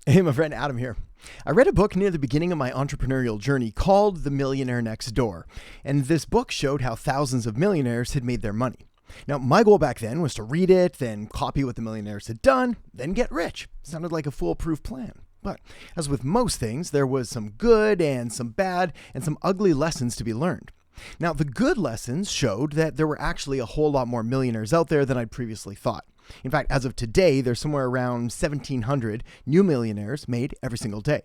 Hey, my friend Adam here. I read a book near the beginning of my entrepreneurial journey called The Millionaire Next Door, and this book showed how thousands of millionaires had made their money. Now, my goal back then was to read it, then copy what the millionaires had done, then get rich. Sounded like a foolproof plan. But as with most things, there was some good and some bad and some ugly lessons to be learned. Now, the good lessons showed that there were actually a whole lot more millionaires out there than I'd previously thought. In fact, as of today, there's somewhere around 1,700 new millionaires made every single day.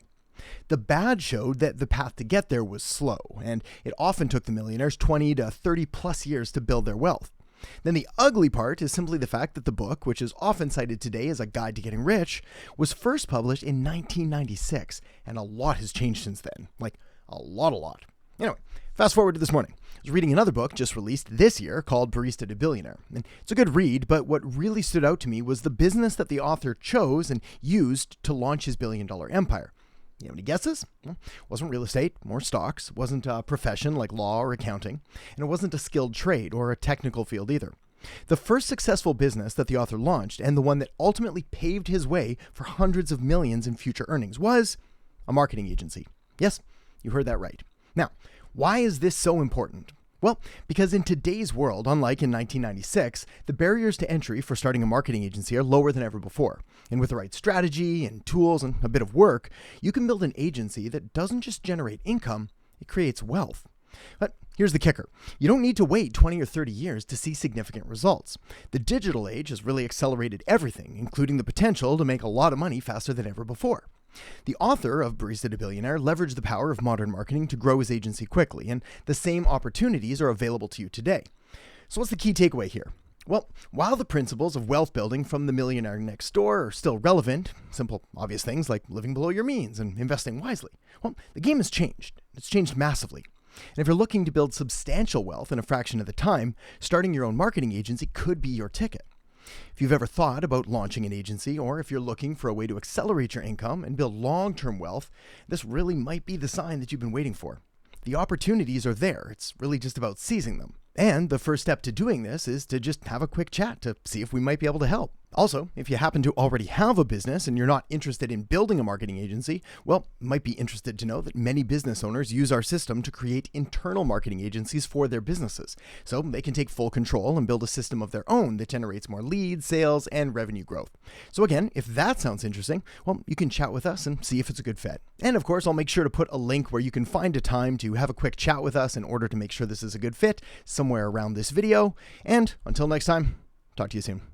The bad showed that the path to get there was slow, and it often took the millionaires 20 to 30 plus years to build their wealth. Then the ugly part is simply the fact that the book, which is often cited today as a guide to getting rich, was first published in 1996, and a lot has changed since then. Like, a lot. Anyway, fast forward to this morning. I was reading another book just released this year called Barista to Billionaire. And it's a good read, but what really stood out to me was the business that the author chose and used to launch his billion-dollar empire. You have any guesses? Well, it wasn't real estate or stocks, it wasn't a profession like law or accounting, and it wasn't a skilled trade or a technical field either. The first successful business that the author launched, and the one that ultimately paved his way for hundreds of millions in future earnings, was a marketing agency. Yes, you heard that right. Now, why is this so important? Well, because in today's world, unlike in 1996, the barriers to entry for starting a marketing agency are lower than ever before. And with the right strategy and tools and a bit of work, you can build an agency that doesn't just generate income, it creates wealth. But here's the kicker. You don't need to wait 20 or 30 years to see significant results. The digital age has really accelerated everything, including the potential to make a lot of money faster than ever before. The author of Barista to Billionaire leveraged the power of modern marketing to grow his agency quickly, and the same opportunities are available to you today. So what's the key takeaway here? Well, while the principles of wealth building from The Millionaire Next Door are still relevant, simple, obvious things like living below your means and investing wisely, well, the game has changed. It's changed massively. And if you're looking to build substantial wealth in a fraction of the time, starting your own marketing agency could be your ticket. If you've ever thought about launching an agency, or if you're looking for a way to accelerate your income and build long-term wealth, this really might be the sign that you've been waiting for. The opportunities are there. It's really just about seizing them. And the first step to doing this is to just have a quick chat to see if we might be able to help. Also, if you happen to already have a business and you're not interested in building a marketing agency, well, you might be interested to know that many business owners use our system to create internal marketing agencies for their businesses. So they can take full control and build a system of their own that generates more leads, sales, and revenue growth. So again, if that sounds interesting, well, you can chat with us and see if it's a good fit. And of course, I'll make sure to put a link where you can find a time to have a quick chat with us in order to make sure this is a good fit somewhere around this video. And until next time, talk to you soon.